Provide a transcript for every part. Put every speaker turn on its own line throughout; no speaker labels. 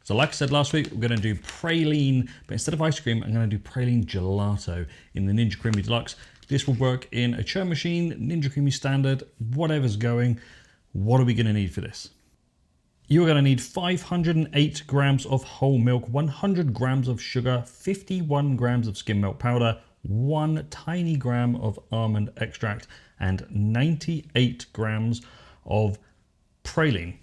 So like I said last week, we're going to do praline, but instead of ice cream, I'm going to do praline gelato in the Ninja Creami Deluxe. This will work in a churn machine, Ninja Creami Standard, whatever's going. What are we going to need for this? You're going to need 508 grams of whole milk, 100 grams of sugar, 51 grams of skim milk powder, 1 tiny gram of almond extract, and 98 grams of praline.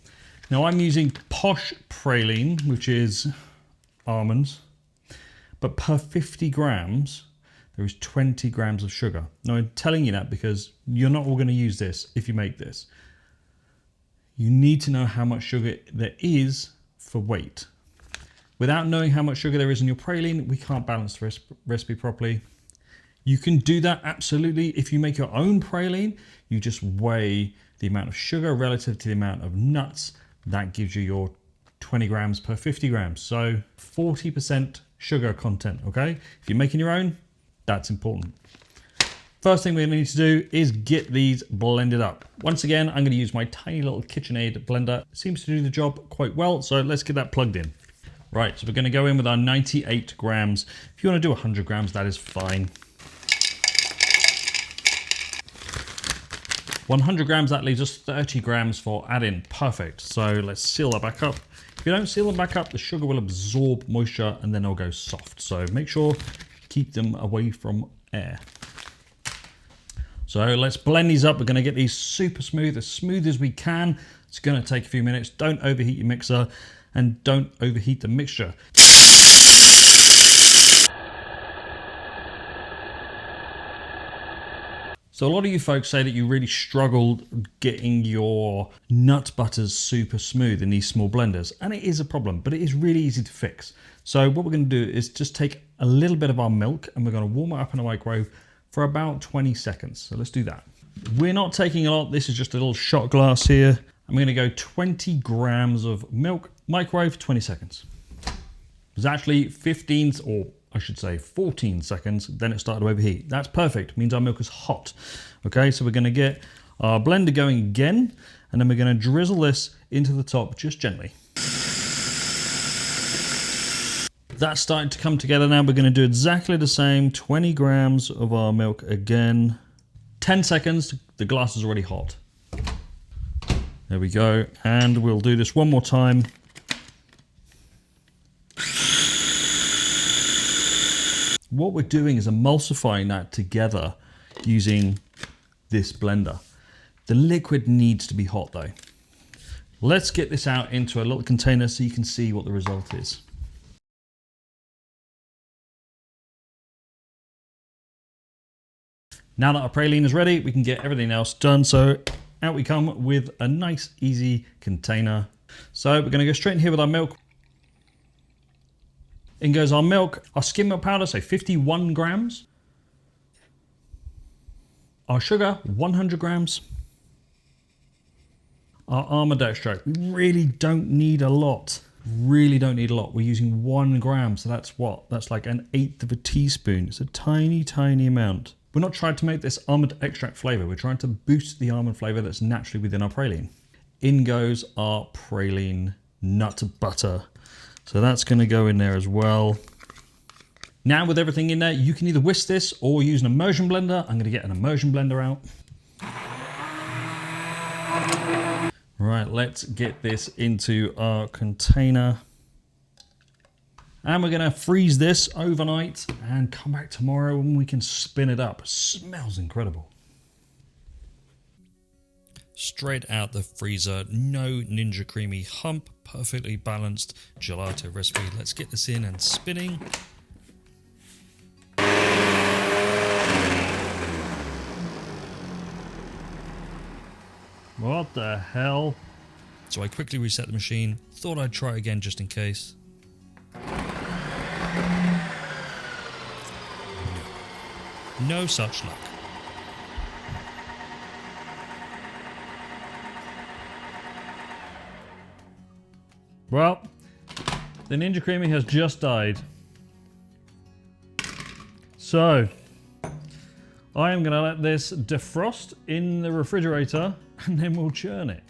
Now I'm using Posh praline, which is almonds, but per 50 grams, there is 20 grams of sugar. Now I'm telling you that because you're not all going to use this if you make this. You need to know how much sugar there is for weight. Without knowing how much sugar there is in your praline, we can't balance the recipe properly. You can do that absolutely. If you make your own praline, you just weigh the amount of sugar relative to the amount of nuts. That gives you your 20 grams per 50 grams. So 40% sugar content, okay? If you're making your own, that's important. First thing we need to do is get these blended up. Once again, I'm going to use my tiny little KitchenAid blender. It seems to do the job quite well, so let's get that plugged in. Right, so we're going to go in with our 98 grams. If you want to do 100 grams, that is fine. 100 grams, that leaves us 30 grams for add-in. Perfect. So let's seal that back up. If you don't seal them back up, the sugar will absorb moisture and then they'll go soft. So make sure keep them away from air. So let's blend these up. We're going to get these super smooth as we can. It's going to take a few minutes. Don't overheat your mixer and don't overheat the mixture. So a lot of you folks say that you really struggled getting your nut butters super smooth in these small blenders, and it is a problem, but it is really easy to fix. So what we're going to do is just take a little bit of our milk and we're going to warm it up in a microwave for about 20 seconds. So let's do that. We're not taking a lot. This is just a little shot glass here. I'm going to go 20 grams of milk, microwave, 20 seconds. It's actually 15 or I should say 14 seconds, then it started to overheat. That's perfect, means our milk is hot. Okay, so we're gonna get our blender going again, and then we're gonna drizzle this into the top just gently. That's starting to come together now. We're gonna do exactly the same, 20 grams of our milk again. 10 seconds, the glass is already hot. There we go, and we'll do this one more time. What we're doing is emulsifying that together using this blender. The liquid needs to be hot though. Let's get this out into a little container so you can see what the result is. Now that our praline is ready, we can get everything else done. So out we come with a nice, easy container. So we're gonna go straight in here with our milk. In goes our milk, our skim milk powder, so 51 grams. Our sugar, 100 grams. Our almond extract, we really don't need a lot. Really don't need a lot. We're using 1 gram, so that's what? That's like 1/8 of a teaspoon. It's a tiny, tiny amount. We're not trying to make this almond extract flavor. We're trying to boost the almond flavor that's naturally within our praline. In goes our praline nut butter. So that's going to go in there as well. Now with everything in there, you can either whisk this or use an immersion blender. I'm going to get an immersion blender out. Right, let's get this into our container. And we're going to freeze this overnight and come back tomorrow when we can spin it up. It smells incredible. Straight out the freezer, no Ninja Creami hump, perfectly balanced gelato recipe. Let's get this in and spinning. What the hell? So I quickly reset the machine, thought I'd try again just in case. No such luck. Well, the Ninja Creami has just died. So, I am going to let this defrost in the refrigerator and then we'll churn it.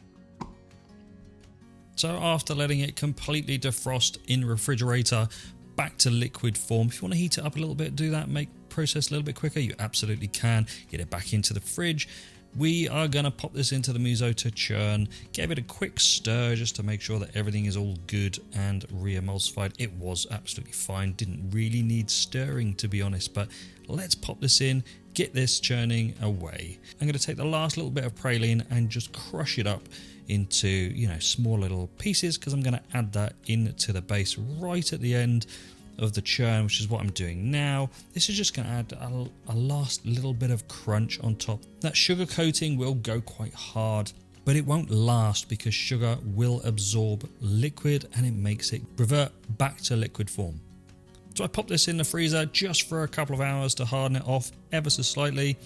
So after letting it completely defrost in refrigerator, back to liquid form. If you want to heat it up a little bit, do that, make process a little bit quicker, you absolutely can. Get it back into the fridge. We are going to pop this into the muso to churn. Give it a quick stir just to make sure that everything is all good and re-emulsified. It was absolutely fine. Didn't really need stirring, to be honest, but let's pop this in, get this churning away. I'm going to take the last little bit of praline and just crush it up into, you know, small little pieces, because I'm going to add that into the base right at the end of the churn, which is what I'm doing now. This is just going to add a last little bit of crunch on top. That sugar coating will go quite hard, but it won't last because sugar will absorb liquid and it makes it revert back to liquid form. So I pop this in the freezer just for a couple of hours to harden it off ever so slightly.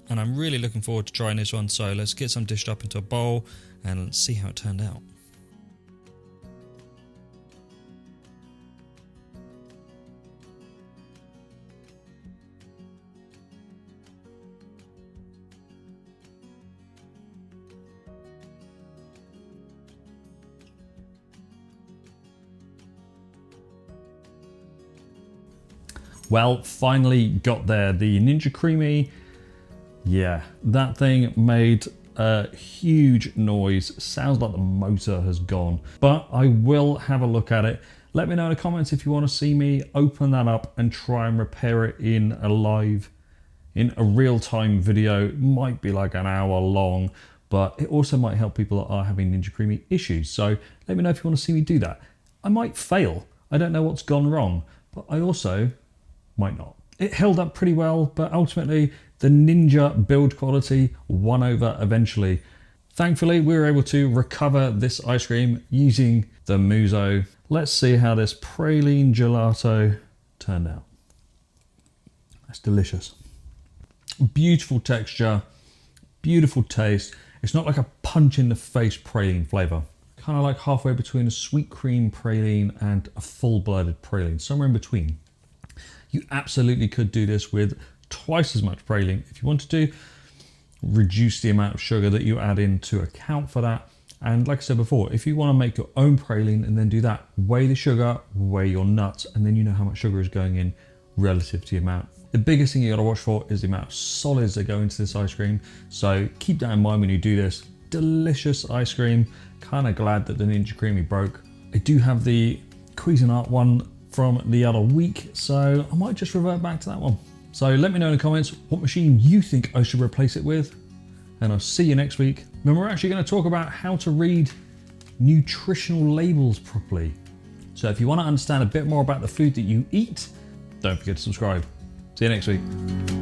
And I'm really looking forward to trying this one. So let's get some dished up into a bowl and let's see how it turned out. Well, finally got there. The Ninja Creami, yeah, that thing made a huge noise. Sounds like the motor has gone, but I will have a look at it. Let me know in the comments if you want to see me open that up and try and repair it in a real-time video. It might be like an hour long, but it also might help people that are having Ninja Creami issues. So let me know if you want to see me do that. I might fail. I don't know what's gone wrong, but I also might not. It held up pretty well, but ultimately the Ninja build quality won over eventually. Thankfully, we were able to recover this ice cream using the muso. Let's see how this praline gelato turned out. That's delicious. Beautiful texture, beautiful taste. It's not like a punch in the face praline flavor. Kind of like halfway between a sweet cream praline and a full-blooded praline, somewhere in between. You absolutely could do this with twice as much praline if you wanted to. Reduce the amount of sugar that you add in to account for that. And like I said before, if you want to make your own praline and then do that, weigh the sugar, weigh your nuts, and then you know how much sugar is going in relative to the amount. The biggest thing you got to watch for is the amount of solids that go into this ice cream. So keep that in mind when you do this. Delicious ice cream. Kind of glad that the Ninja Creami broke. I do have the Cuisinart one from the other week, so I might just revert back to that one. So let me know in the comments what machine you think I should replace it with, and I'll see you next week when we're actually going to talk about how to read nutritional labels properly. So if you want to understand a bit more about the food that you eat, don't forget to subscribe. See you next week.